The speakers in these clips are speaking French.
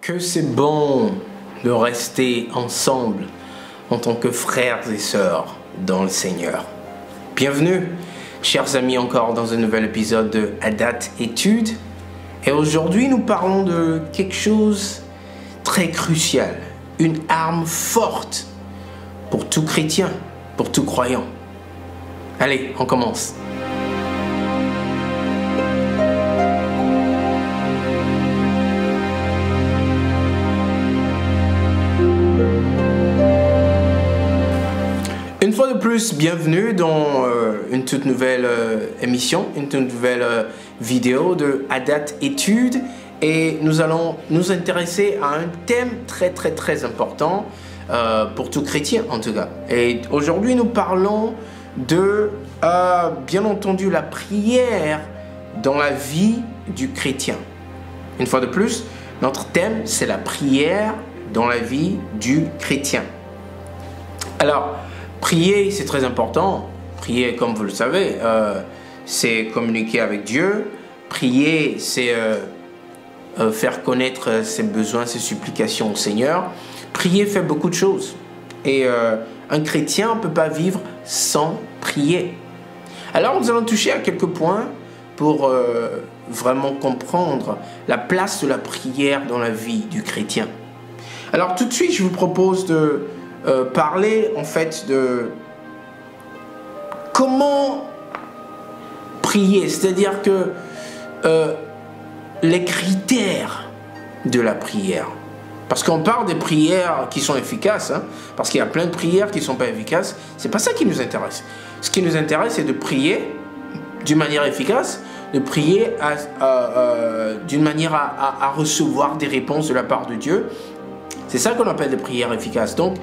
Que c'est bon de rester ensemble en tant que frères et sœurs dans le Seigneur. Bienvenue, chers amis, encore dans un nouvel épisode de Adat Études. Et aujourd'hui, nous parlons de quelque chose de très crucial, une arme forte pour tout chrétien, pour tout croyant. Allez, on commence. Une fois de plus, bienvenue dans une toute nouvelle émission, une toute nouvelle vidéo de Adat Études. Et nous allons nous intéresser à un thème très important pour tout chrétien en tout cas. Et aujourd'hui, nous parlons de, bien entendu, la prière dans la vie du chrétien. Une fois de plus, notre thème, c'est la prière dans la vie du chrétien. Alors, prier, c'est très important. Prier, comme vous le savez, c'est communiquer avec Dieu. Prier, c'est faire connaître ses besoins, ses supplications au Seigneur. Prier fait beaucoup de choses. Et un chrétien ne peut pas vivre sans prier. Alors, nous allons toucher à quelques points pour vraiment comprendre la place de la prière dans la vie du chrétien. Alors, tout de suite, je vous propose de parler en fait de comment prier, c'est-à-dire que les critères de la prière. Parce qu'on parle des prières qui sont efficaces, hein, parce qu'il y a plein de prières qui ne sont pas efficaces. C'est pas ça qui nous intéresse. Ce qui nous intéresse, c'est de prier d'une manière efficace, de prier d'une manière à recevoir des réponses de la part de Dieu. C'est ça qu'on appelle des prières efficaces. Donc,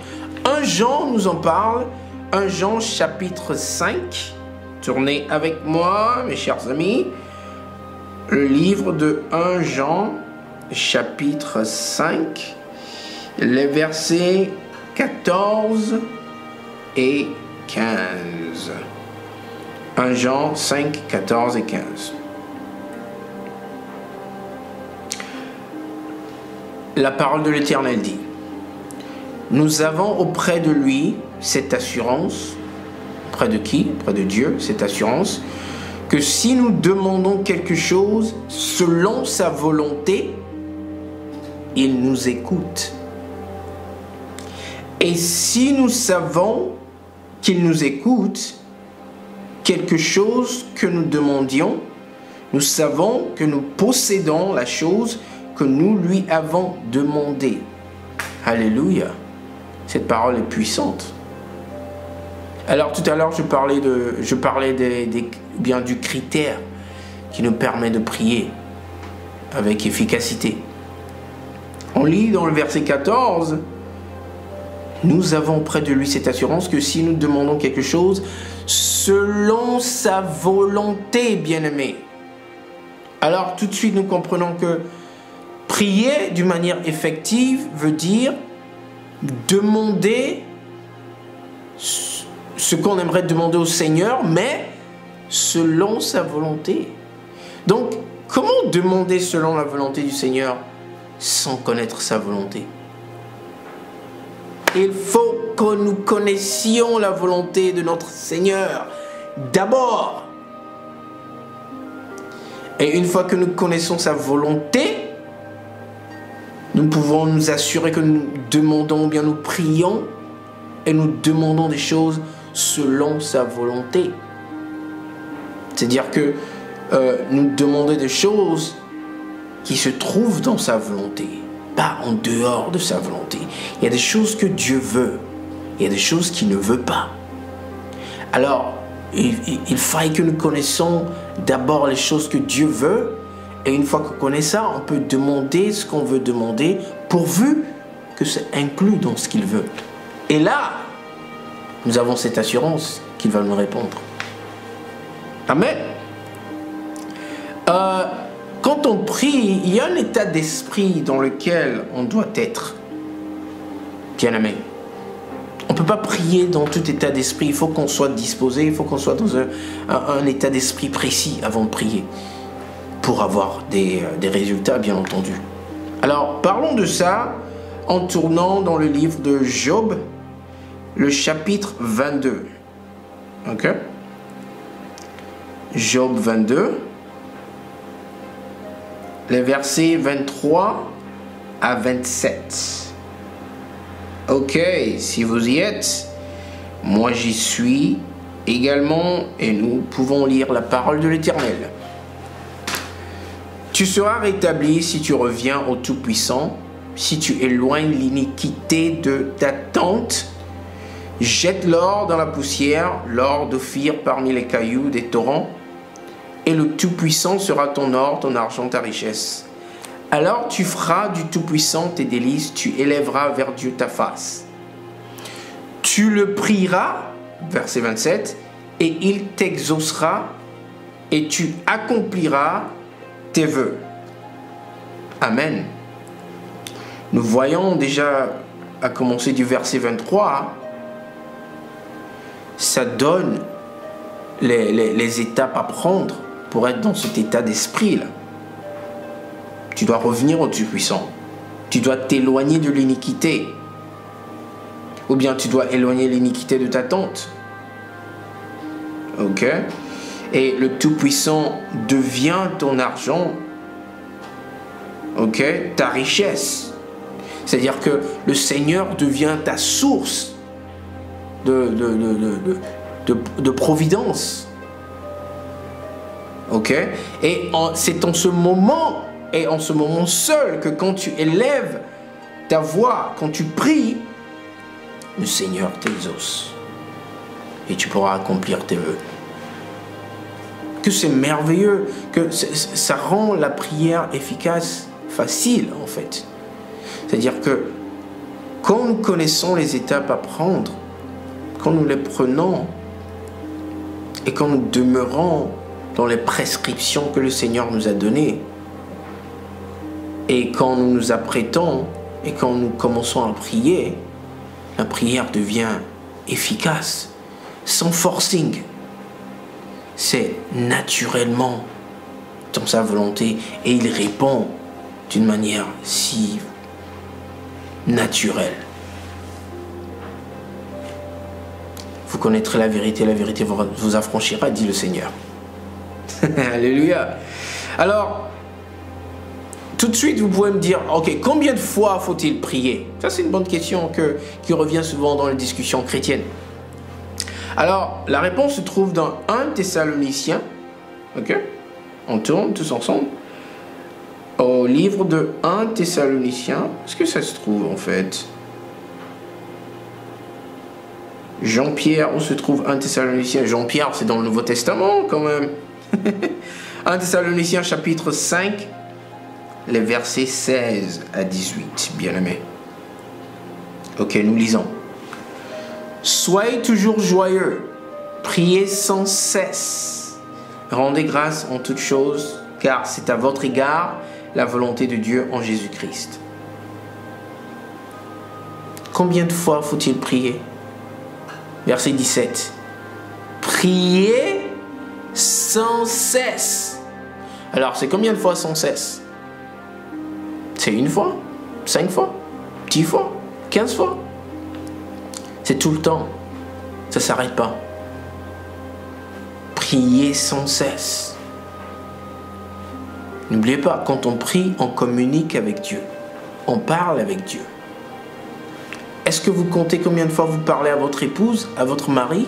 1 Jean nous en parle. 1 Jean chapitre 5. Tournez avec moi, mes chers amis. Le livre de 1 Jean chapitre 5. Les versets 14 et 15. 1 Jean 5, 14 et 15. La parole de l'Éternel dit: nous avons auprès de lui cette assurance. Auprès de qui? Auprès de Dieu, cette assurance, que si nous demandons quelque chose selon sa volonté, il nous écoute. Et si nous savons qu'il nous écoute, quelque chose que nous demandions, nous savons que nous possédons la chose que nous lui avons demandé. Alléluia. Cette parole est puissante. Alors tout à l'heure, je parlais bien du critère qui nous permet de prier avec efficacité. On lit dans le verset 14, nous avons près de lui cette assurance que si nous demandons quelque chose selon sa volonté, bien-aimé. Alors tout de suite, nous comprenons que prier d'une manière effective veut dire demander ce qu'on aimerait demander au Seigneur, mais selon sa volonté. Donc, comment demander selon la volonté du Seigneur sans connaître sa volonté? Il faut que nous connaissions la volonté de notre Seigneur d'abord. Et une fois que nous connaissons sa volonté, nous pouvons nous assurer que nous demandons, bien nous prions et nous demandons des choses selon sa volonté. C'est-à-dire que nous demandons des choses qui se trouvent dans sa volonté, pas en dehors de sa volonté. Il y a des choses que Dieu veut, il y a des choses qu'il ne veut pas. Alors, il faille que nous connaissions d'abord les choses que Dieu veut. Et une fois qu'on connaît ça, on peut demander ce qu'on veut demander, pourvu que c'est inclus dans ce qu'il veut. Et là, nous avons cette assurance qu'il va nous répondre. Amen. Quand on prie, il y a un état d'esprit dans lequel on doit être. Bien-aimé. On ne peut pas prier dans tout état d'esprit. Il faut qu'on soit disposé, il faut qu'on soit dans un état d'esprit précis avant de prier, pour avoir des résultats, bien entendu. Alors, parlons de ça en tournant dans le livre de Job, le chapitre 22. Ok? Job 22, les versets 23 à 27. Ok, si vous y êtes, moi j'y suis également et nous pouvons lire la parole de l'Éternel. Tu seras rétabli si tu reviens au Tout-Puissant, si tu éloignes l'iniquité de ta tente. Jette l'or dans la poussière, l'or d'Ophir parmi les cailloux des torrents, et le Tout-Puissant sera ton or, ton argent, ta richesse. Alors tu feras du Tout-Puissant tes délices, tu élèveras vers Dieu ta face. Tu le prieras, verset 27, et il t'exaucera, et tu accompliras tes vœux. Amen. Nous voyons déjà, à commencer du verset 23, ça donne les étapes à prendre pour être dans cet état d'esprit-là. Tu dois revenir au Tout-Puissant. Tu dois t'éloigner de l'iniquité. Ou bien tu dois éloigner l'iniquité de ta tente. Ok? Et le Tout-Puissant devient ton argent. Ok? Ta richesse. C'est-à-dire que le Seigneur devient ta source de providence. Ok? Et c'est en ce moment, et en ce moment seul, que quand tu élèves ta voix, quand tu pries, le Seigneur t'exauce. Et tu pourras accomplir tes vœux. Que c'est merveilleux, que ça rend la prière efficace, facile en fait. C'est-à-dire que quand nous connaissons les étapes à prendre, quand nous les prenons et quand nous demeurons dans les prescriptions que le Seigneur nous a données, et quand nous nous apprêtons et quand nous commençons à prier, la prière devient efficace, sans forcing. C'est naturellement dans sa volonté et il répond d'une manière si naturelle. Vous connaîtrez la vérité vous affranchira, dit le Seigneur. Alléluia. Alors, tout de suite, vous pouvez me dire, ok, combien de fois faut-il prier? Ça, c'est une bonne question qui revient souvent dans les discussions chrétiennes. Alors, la réponse se trouve dans 1 Thessaloniciens. Ok? On tourne tous ensemble. Au livre de 1 Thessaloniciens. Est-ce que ça se trouve en fait? Jean-Pierre, où se trouve 1 Thessaloniciens? Jean-Pierre, c'est dans le Nouveau Testament quand même. 1 Thessaloniciens chapitre 5, les versets 16 à 18, bien aimés. Ok, nous lisons. Soyez toujours joyeux, priez sans cesse, rendez grâce en toutes choses, car c'est à votre égard la volonté de Dieu en Jésus-Christ. Combien de fois faut-il prier? Verset 17. Priez sans cesse. Alors, c'est combien de fois sans cesse? C'est une fois, 5 fois, 10 fois, 15 fois. C'est tout le temps. Ça ne s'arrête pas. Priez sans cesse. N'oubliez pas, quand on prie, on communique avec Dieu. On parle avec Dieu. Est-ce que vous comptez combien de fois vous parlez à votre épouse, à votre mari,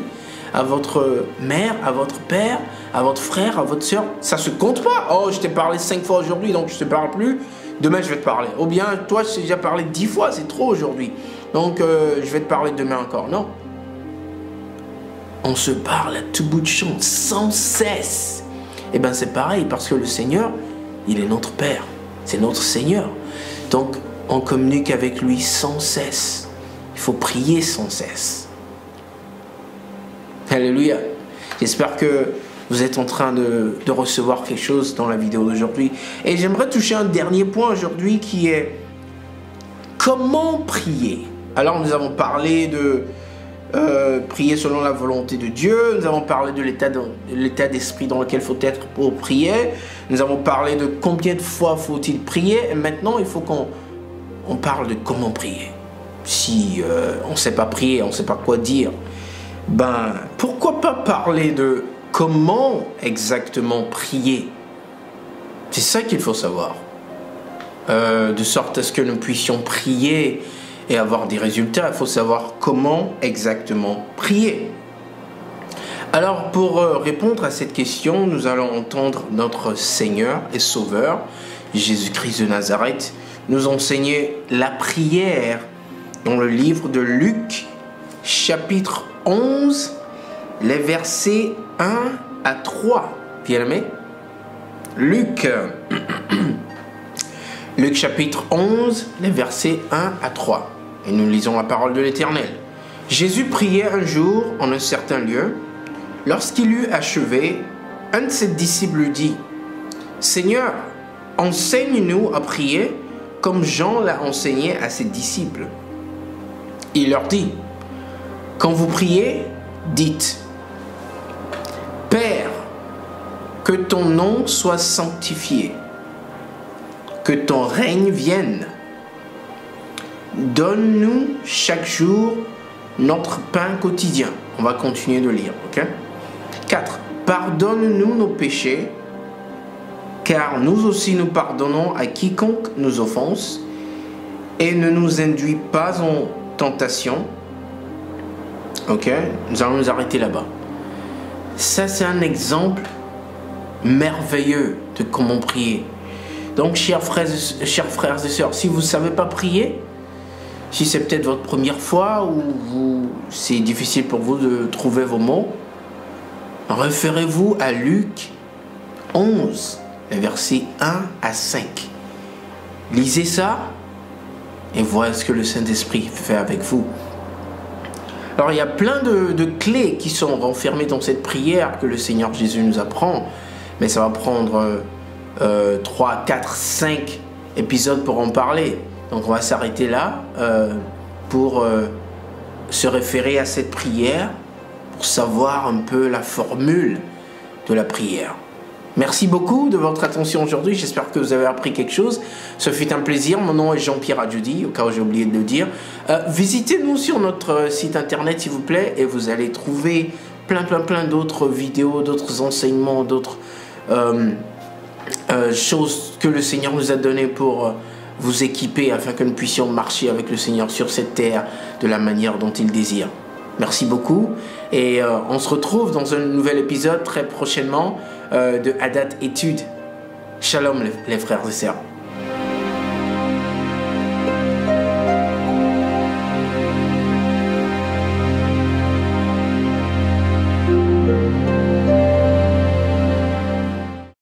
à votre mère, à votre père, à votre frère, à votre soeur? Ça ne se compte pas. Oh, je t'ai parlé 5 fois aujourd'hui, donc je ne te parle plus. Demain, je vais te parler. Ou bien, toi, je t'ai déjà parlé 10 fois, c'est trop aujourd'hui. Donc, je vais te parler demain encore. Non. On se parle à tout bout de champ, sans cesse. Eh bien, c'est pareil, parce que le Seigneur, il est notre Père. C'est notre Seigneur. Donc, on communique avec lui sans cesse. Il faut prier sans cesse. Alléluia. J'espère que vous êtes en train de recevoir quelque chose dans la vidéo d'aujourd'hui. Et j'aimerais toucher un dernier point aujourd'hui qui est comment prier. Alors nous avons parlé prier selon la volonté de Dieu. Nous avons parlé de l'état d'esprit dans lequel il faut être pour prier. Nous avons parlé de combien de fois faut-il prier. Et maintenant, il faut qu'on parle de comment prier. Si on ne sait pas prier, on ne sait pas quoi dire, ben pourquoi pas parler de comment exactement prier? C'est ça qu'il faut savoir. De sorte à ce que nous puissions prier et avoir des résultats, il faut savoir comment exactement prier. Alors, pour répondre à cette question, nous allons entendre notre Seigneur et Sauveur, Jésus-Christ de Nazareth, nous enseigner la prière dans le livre de Luc, chapitre 11, les versets 1 à 3. Bien-aimés, Luc chapitre 11, les versets 1 à 3. Et nous lisons la parole de l'Éternel. Jésus priait un jour en un certain lieu. Lorsqu'il eut achevé, un de ses disciples lui dit, « Seigneur, enseigne-nous à prier comme Jean l'a enseigné à ses disciples. » Il leur dit, « Quand vous priez, dites, « Père, que ton nom soit sanctifié, que ton règne vienne. Donne-nous chaque jour notre pain quotidien. » On va continuer de lire, ok? 4. Pardonne-nous nos péchés, car nous aussi nous pardonnons à quiconque nous offense, et ne nous induis pas en tentation. Ok? Nous allons nous arrêter là-bas. Ça, c'est un exemple merveilleux de comment prier. Donc, chers frères et sœurs, si vous ne savez pas prier, si c'est peut-être votre première fois ou c'est difficile pour vous de trouver vos mots, référez-vous à Luc 11, les versets 1 à 5. Lisez ça et voyez ce que le Saint-Esprit fait avec vous. Alors, il y a plein de clés qui sont renfermées dans cette prière que le Seigneur Jésus nous apprend, mais ça va prendre 3, 4, 5 épisodes pour en parler. Donc on va s'arrêter là pour se référer à cette prière, pour savoir un peu la formule de la prière. Merci beaucoup de votre attention aujourd'hui. J'espère que vous avez appris quelque chose. Ce fut un plaisir. Mon nom est Jean-Pierre Adjoudi, au cas où j'ai oublié de le dire. Visitez-nous sur notre site internet, s'il vous plaît, et vous allez trouver plein d'autres vidéos, d'autres enseignements, d'autres choses que le Seigneur nous a données pour vous équiper afin que nous puissions marcher avec le Seigneur sur cette terre de la manière dont il désire. Merci beaucoup et on se retrouve dans un nouvel épisode très prochainement de Adat Études. Shalom les frères et sœurs.